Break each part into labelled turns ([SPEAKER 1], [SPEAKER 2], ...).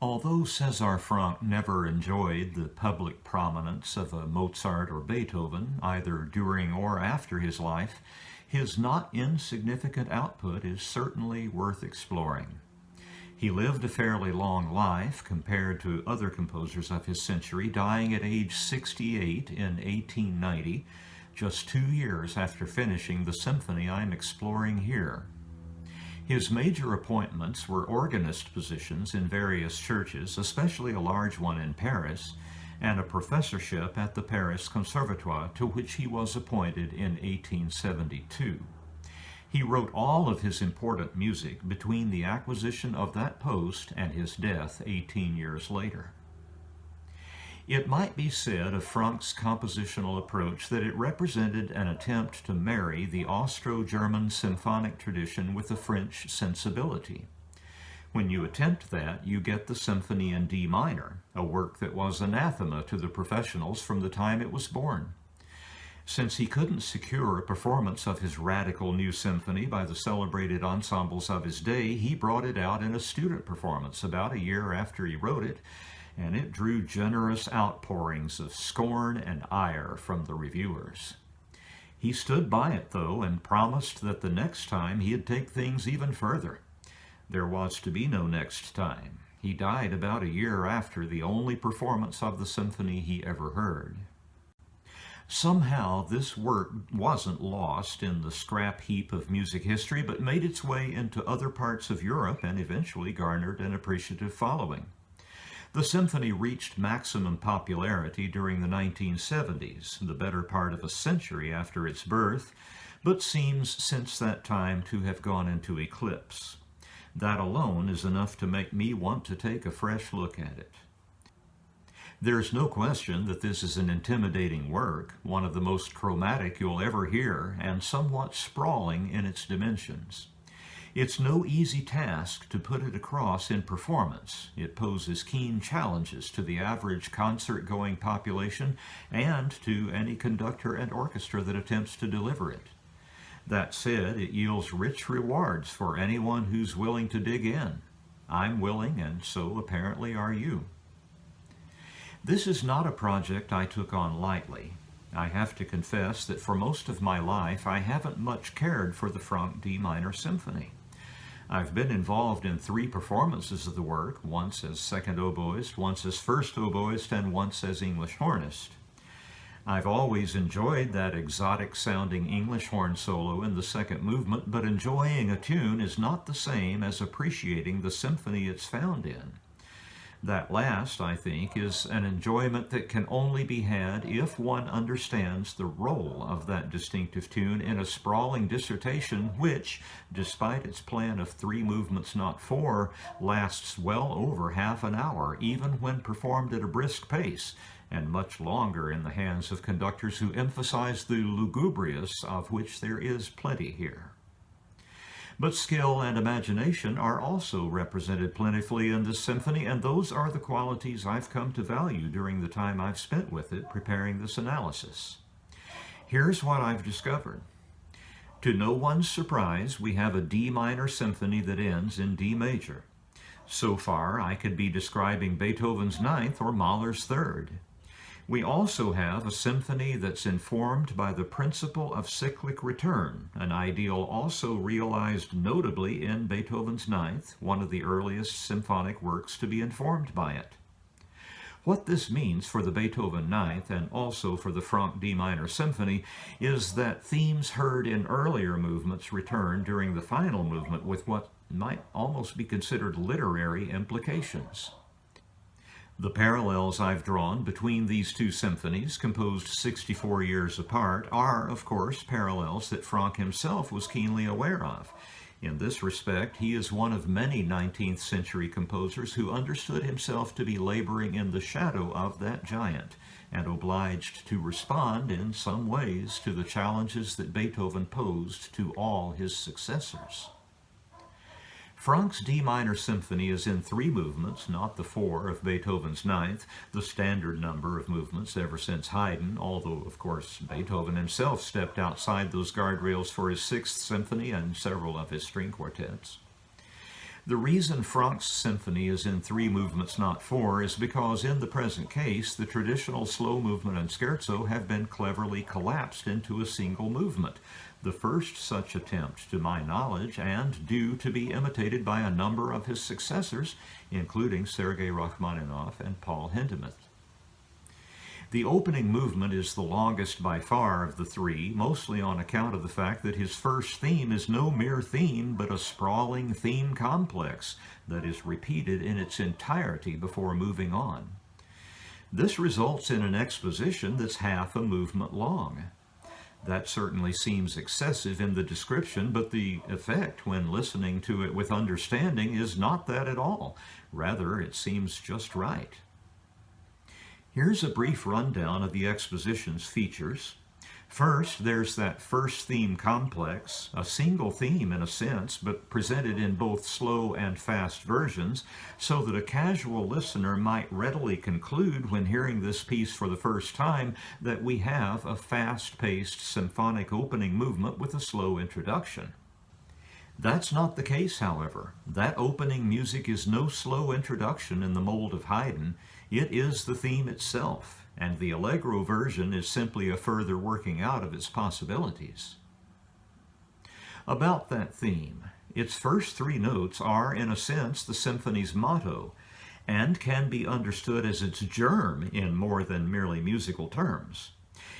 [SPEAKER 1] Although Cesar Franck never enjoyed the public prominence of a Mozart or Beethoven, either during or after his life, his not insignificant output is certainly worth exploring. He lived a fairly long life compared to other composers of his century, dying at age 68 in 1890, just 2 years after finishing the symphony I'm exploring here. His major appointments were organist positions in various churches, especially a large one in Paris, and a professorship at the Paris Conservatoire, to which he was appointed in 1872. He wrote all of his important music between the acquisition of that post and his death 18 years later. It might be said of Franck's compositional approach that it represented an attempt to marry the Austro-German symphonic tradition with the French sensibility. When you attempt that, you get the symphony in D minor, a work that was anathema to the professionals from the time it was born. Since he couldn't secure a performance of his radical new symphony by the celebrated ensembles of his day, he brought it out in a student performance about a year after he wrote it, and it drew generous outpourings of scorn and ire from the reviewers. He stood by it, though, and promised that the next time he'd take things even further. There was to be no next time. He died about a year after the only performance of the symphony he ever heard. Somehow this work wasn't lost in the scrap heap of music history, but made its way into other parts of Europe and eventually garnered an appreciative following. The symphony reached maximum popularity during the 1970s, the better part of a century after its birth, but seems since that time to have gone into eclipse. That alone is enough to make me want to take a fresh look at it. There's no question that this is an intimidating work, one of the most chromatic you'll ever hear, and somewhat sprawling in its dimensions. It's no easy task to put it across in performance. It poses keen challenges to the average concert-going population and to any conductor and orchestra that attempts to deliver it. That said, it yields rich rewards for anyone who's willing to dig in. I'm willing, and so apparently are you. This is not a project I took on lightly. I have to confess that for most of my life I haven't much cared for the Franck D minor symphony. I've been involved in 3 performances of the work, once as second oboist, once as first oboist, and once as English hornist. I've always enjoyed that exotic-sounding English horn solo in the second movement, but enjoying a tune is not the same as appreciating the symphony it's found in. That last, I think, is an enjoyment that can only be had if one understands the role of that distinctive tune in a sprawling dissertation which, despite its plan of 3 movements, not 4, lasts well over half an hour, even when performed at a brisk pace, and much longer in the hands of conductors who emphasize the lugubrious, of which there is plenty here. But skill and imagination are also represented plentifully in this symphony, and those are the qualities I've come to value during the time I've spent with it preparing this analysis. Here's what I've discovered. To no one's surprise, we have a D minor symphony that ends in D major. So far, I could be describing Beethoven's Ninth or Mahler's Third. We also have a symphony that's informed by the principle of cyclic return, an ideal also realized notably in Beethoven's Ninth, one of the earliest symphonic works to be informed by it. What this means for the Beethoven Ninth and also for the Franck D minor symphony is that themes heard in earlier movements return during the final movement with what might almost be considered literary implications. The parallels I've drawn between these 2 symphonies, composed 64 years apart, are, of course, parallels that Franck himself was keenly aware of. In this respect, he is one of many 19th century composers who understood himself to be laboring in the shadow of that giant, and obliged to respond in some ways to the challenges that Beethoven posed to all his successors. Franck's D minor symphony is in 3 movements, not the 4 of Beethoven's Ninth, the standard number of movements ever since Haydn, although, of course, Beethoven himself stepped outside those guardrails for his 6th symphony and several of his string quartets. The reason Franck's symphony is in 3 movements, not 4, is because in the present case, the traditional slow movement and scherzo have been cleverly collapsed into a single movement, the first such attempt, to my knowledge, and due to be imitated by a number of his successors, including Sergei Rachmaninoff and Paul Hindemith. The opening movement is the longest by far of the 3, mostly on account of the fact that his first theme is no mere theme, but a sprawling theme complex that is repeated in its entirety before moving on. This results in an exposition that's half a movement long. That certainly seems excessive in the description, but the effect when listening to it with understanding is not that at all. Rather, it seems just right. Here's a brief rundown of the exposition's features. First, there's that first theme complex, a single theme in a sense, but presented in both slow and fast versions, so that a casual listener might readily conclude when hearing this piece for the first time that we have a fast-paced symphonic opening movement with a slow introduction. That's not the case, however. That opening music is no slow introduction in the mold of Haydn. It is the theme itself, and the allegro version is simply a further working out of its possibilities. About that theme, its first 3 notes are, in a sense, the symphony's motto, and can be understood as its germ in more than merely musical terms.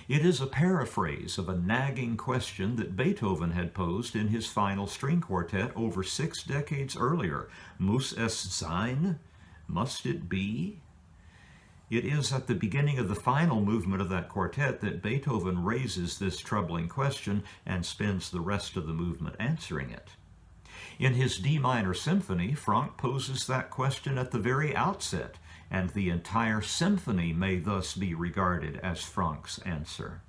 [SPEAKER 1] It is a paraphrase of a nagging question that Beethoven had posed in his final string quartet over 6 decades earlier. Muss es sein? Must it be? It is at the beginning of the final movement of that quartet that Beethoven raises this troubling question and spends the rest of the movement answering it. In his D minor symphony, Franck poses that question at the very outset, and the entire symphony may thus be regarded as Franck's answer.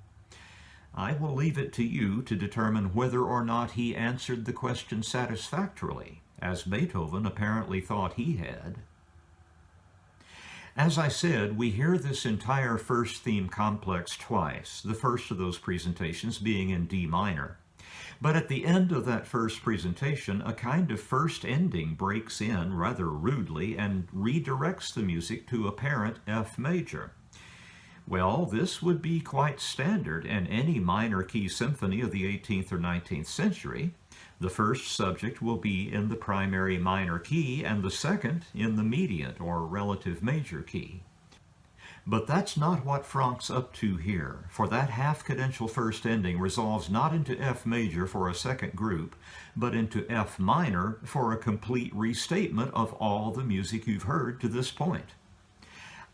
[SPEAKER 1] I will leave it to you to determine whether or not he answered the question satisfactorily, as Beethoven apparently thought he had. As I said, we hear this entire first theme complex twice, the first of those presentations being in D minor. But at the end of that first presentation, a kind of first ending breaks in rather rudely and redirects the music to apparent F major. Well, this would be quite standard in any minor key symphony of the 18th or 19th century. The first subject will be in the primary minor key and the second in the mediate or relative major key. But that's not what Franck's up to here, for that half-cadential first ending resolves not into F major for a second group, but into F minor for a complete restatement of all the music you've heard to this point.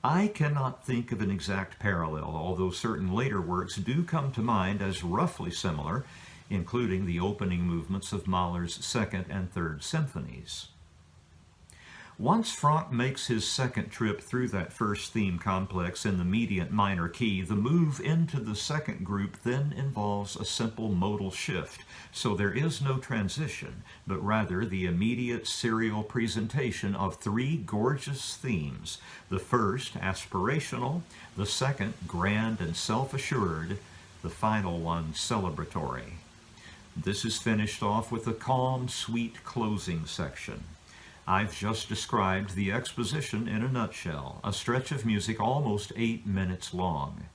[SPEAKER 1] I cannot think of an exact parallel, although certain later works do come to mind as roughly similar, including the opening movements of Mahler's Second and Third Symphonies. Once Franck makes his second trip through that first theme complex in the mediate minor key, the move into the second group then involves a simple modal shift, so there is no transition, but rather the immediate serial presentation of 3 gorgeous themes, the first aspirational, the second grand and self-assured, the final one celebratory. This is finished off with a calm, sweet closing section. I've just described the exposition in a nutshell, a stretch of music almost 8 minutes long.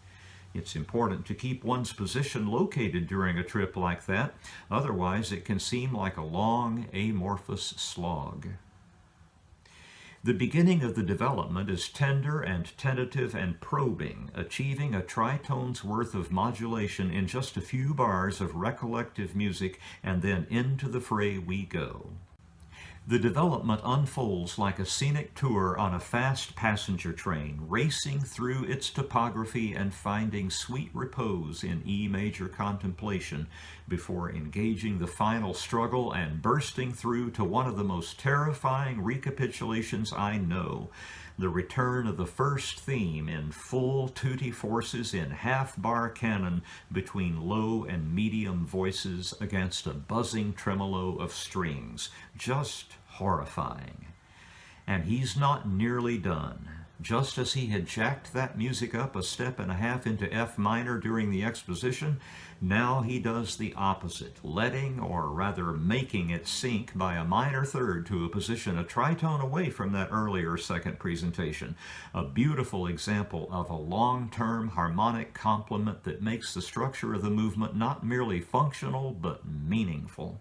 [SPEAKER 1] It's important to keep one's position located during a trip like that, otherwise it can seem like a long, amorphous slog. The beginning of the development is tender and tentative and probing, achieving a tritone's worth of modulation in just a few bars of recollective music, and then into the fray we go. The development unfolds like a scenic tour on a fast passenger train, racing through its topography and finding sweet repose in E major contemplation before engaging the final struggle and bursting through to one of the most terrifying recapitulations I know, the return of the first theme in full tutti forces in half-bar canon between low and medium voices against a buzzing tremolo of strings. Just horrifying. And he's not nearly done. Just as he had jacked that music up a step and a half into F minor during the exposition, now he does the opposite, letting, or rather making it sink by a minor third to a position a tritone away from that earlier second presentation. A beautiful example of a long-term harmonic complement that makes the structure of the movement not merely functional, but meaningful.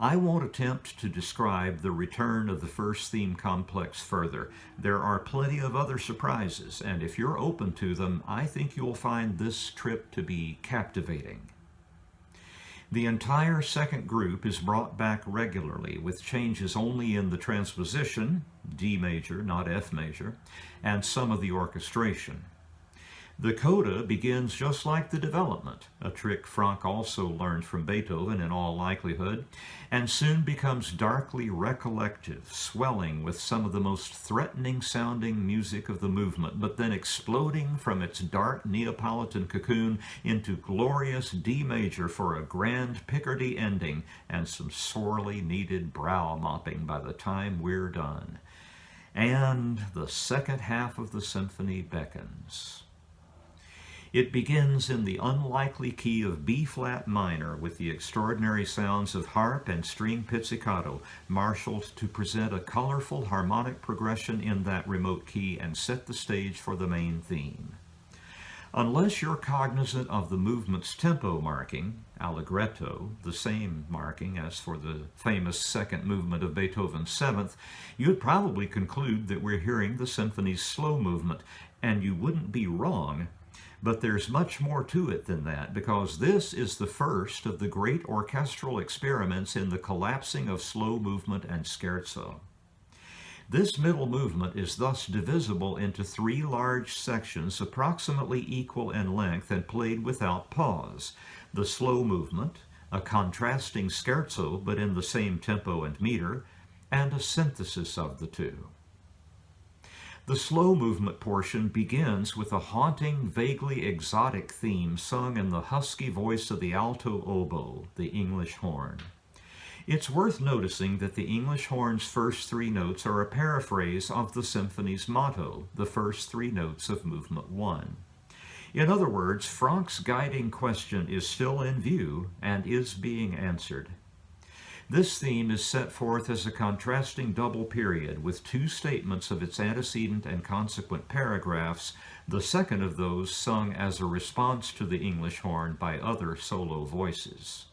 [SPEAKER 1] I won't attempt to describe the return of the first theme complex further. There are plenty of other surprises, and if you're open to them, I think you'll find this trip to be captivating. The entire second group is brought back regularly, with changes only in the transposition, D major, not F major, and some of the orchestration. The coda begins just like the development, a trick Franck also learned from Beethoven in all likelihood, and soon becomes darkly recollective, swelling with some of the most threatening sounding music of the movement, but then exploding from its dark Neapolitan cocoon into glorious D major for a grand Picardy ending and some sorely needed brow mopping by the time we're done. And the second half of the symphony beckons. It begins in the unlikely key of B-flat minor with the extraordinary sounds of harp and string pizzicato marshaled to present a colorful harmonic progression in that remote key and set the stage for the main theme. Unless you're cognizant of the movement's tempo marking, allegretto, the same marking as for the famous second movement of Beethoven's Seventh, you'd probably conclude that we're hearing the symphony's slow movement, and you wouldn't be wrong. But there's much more to it than that, because this is the first of the great orchestral experiments in the collapsing of slow movement and scherzo. This middle movement is thus divisible into three large sections approximately equal in length and played without pause. The slow movement, a contrasting scherzo but in the same tempo and meter, and a synthesis of the two. The slow movement portion begins with a haunting, vaguely exotic theme sung in the husky voice of the alto oboe, the English horn. It's worth noticing that the English horn's first three notes are a paraphrase of the symphony's motto, the first three notes of Movement 1. In other words, Franck's guiding question is still in view and is being answered. This theme is set forth as a contrasting double period with two statements of its antecedent and consequent paragraphs, the second of those sung as a response to the English horn by other solo voices.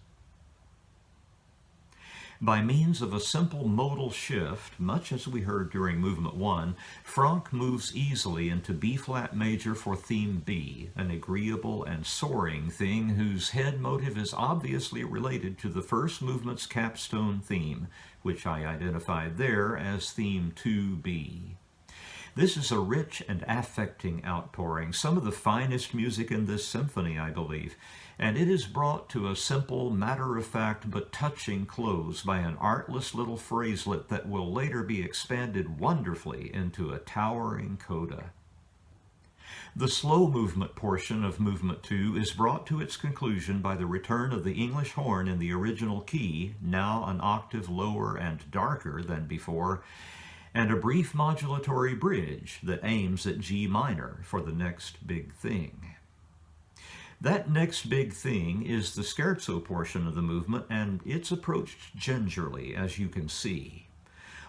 [SPEAKER 1] By means of a simple modal shift, much as we heard during Movement 1, Franck moves easily into B-flat major for theme B, an agreeable and soaring thing whose head motive is obviously related to the first movement's capstone theme, which I identified there as theme 2B. This is a rich and affecting outpouring, some of the finest music in this symphony, I believe, and it is brought to a simple, matter-of-fact but touching close by an artless little phraselet that will later be expanded wonderfully into a towering coda. The slow movement portion of Movement 2 is brought to its conclusion by the return of the English horn in the original key, now an octave lower and darker than before, and a brief modulatory bridge that aims at G minor for the next big thing. That next big thing is the scherzo portion of the movement, and it's approached gingerly, as you can see.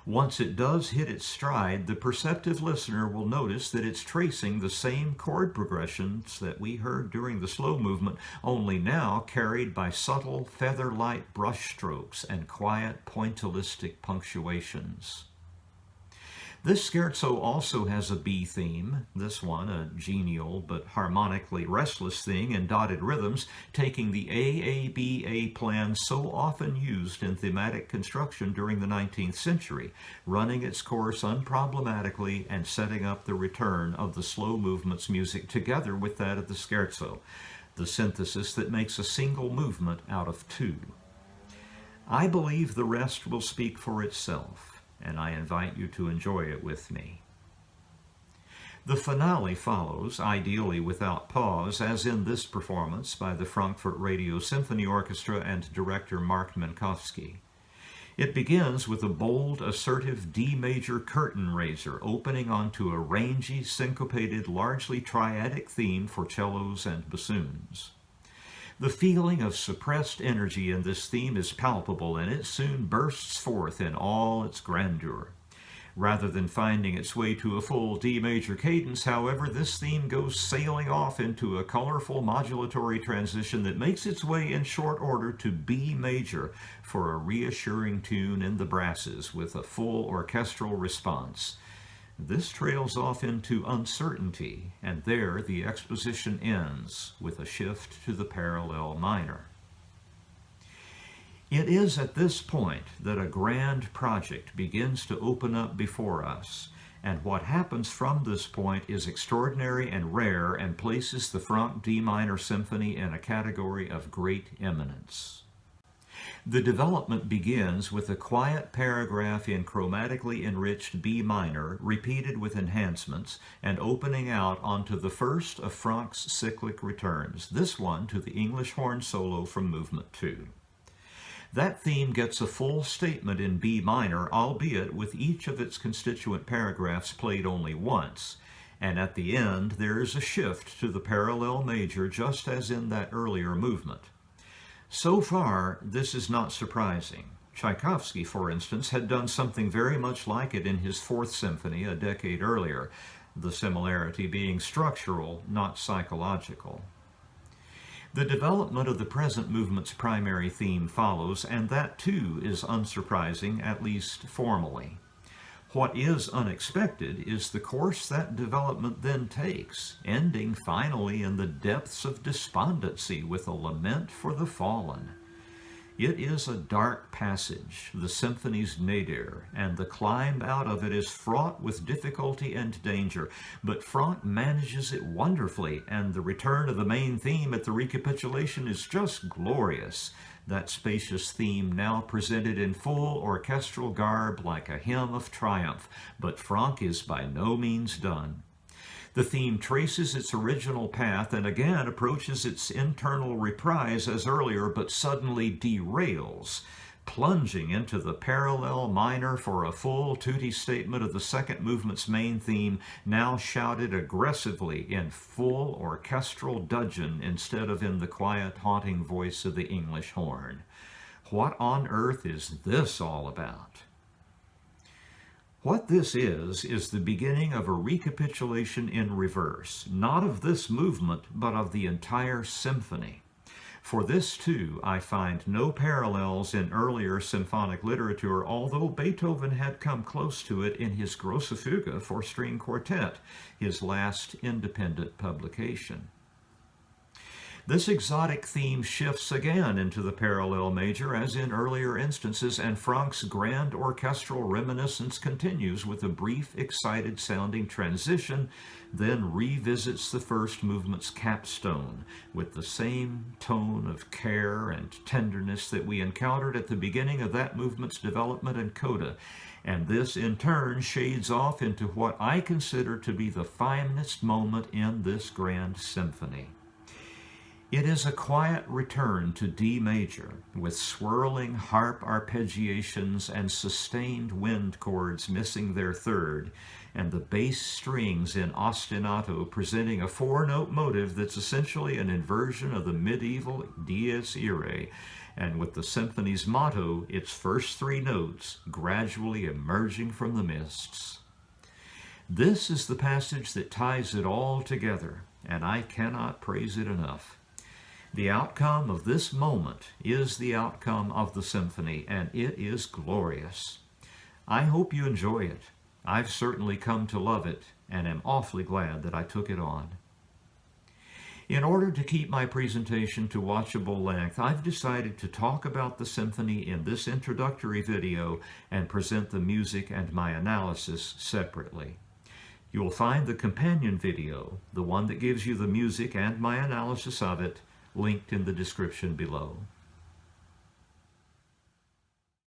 [SPEAKER 1] Once it does hit its stride, the perceptive listener will notice that it's tracing the same chord progressions that we heard during the slow movement, only now carried by subtle, feather-light brushstrokes and quiet, pointillistic punctuations. This scherzo also has a B theme, this one a genial but harmonically restless thing in dotted rhythms, taking the AABA plan so often used in thematic construction during the 19th century, running its course unproblematically and setting up the return of the slow movement's music together with that of the scherzo, the synthesis that makes a single movement out of two. I believe the rest will speak for itself, and I invite you to enjoy it with me. The finale follows, ideally without pause, as in this performance by the Frankfurt Radio Symphony Orchestra and director Marc Minkowski. It begins with a bold, assertive D major curtain raiser opening onto a rangy, syncopated, largely triadic theme for cellos and bassoons. The feeling of suppressed energy in this theme is palpable, and it soon bursts forth in all its grandeur. Rather than finding its way to a full D major cadence, however, this theme goes sailing off into a colorful modulatory transition that makes its way in short order to B major for a reassuring tune in the brasses with a full orchestral response. This trails off into uncertainty, and there the exposition ends with a shift to the parallel minor. It is at this point that a grand project begins to open up before us, and what happens from this point is extraordinary and rare and places the Franck D minor symphony in a category of great eminence. The development begins with a quiet paragraph in chromatically enriched B minor, repeated with enhancements, and opening out onto the first of Franck's cyclic returns, this one to the English horn solo from Movement 2. That theme gets a full statement in B minor, albeit with each of its constituent paragraphs played only once, and at the end there is a shift to the parallel major just as in that earlier movement. So far, this is not surprising. Tchaikovsky, for instance, had done something very much like it in his Fourth Symphony a decade earlier, the similarity being structural, not psychological. The development of the present movement's primary theme follows, and that too is unsurprising, at least formally. What is unexpected is the course that development then takes, ending finally in the depths of despondency with a lament for the fallen. It is a dark passage, the symphony's nadir, and the climb out of it is fraught with difficulty and danger, but Franck manages it wonderfully, and the return of the main theme at the recapitulation is just glorious. That spacious theme now presented in full orchestral garb like a hymn of triumph, but Franck is by no means done. The theme traces its original path and again approaches its internal reprise as earlier, but suddenly derails, plunging into the parallel minor for a full tutti statement of the second movement's main theme, now shouted aggressively in full orchestral dudgeon instead of in the quiet, haunting voice of the English horn. What on earth is this all about? What this is the beginning of a recapitulation in reverse, not of this movement, but of the entire symphony. For this, too, I find no parallels in earlier symphonic literature, although Beethoven had come close to it in his Grosse Fuge for string quartet, his last independent publication. This exotic theme shifts again into the parallel major as in earlier instances, and Franck's grand orchestral reminiscence continues with a brief, excited-sounding transition, then revisits the first movement's capstone with the same tone of care and tenderness that we encountered at the beginning of that movement's development and coda, and this in turn shades off into what I consider to be the finest moment in this grand symphony. It is a quiet return to D major, with swirling harp arpeggiations and sustained wind chords missing their third, and the bass strings in ostinato presenting a four-note motive that's essentially an inversion of the medieval dies irae, and with the symphony's motto, its first three notes, gradually emerging from the mists. This is the passage that ties it all together, and I cannot praise it enough. The outcome of this moment is the outcome of the symphony, and it is glorious. I hope you enjoy it. I've certainly come to love it, and am awfully glad that I took it on. In order to keep my presentation to watchable length, I've decided to talk about the symphony in this introductory video and present the music and my analysis separately. You'll find the companion video, the one that gives you the music and my analysis of it, linked in the description below.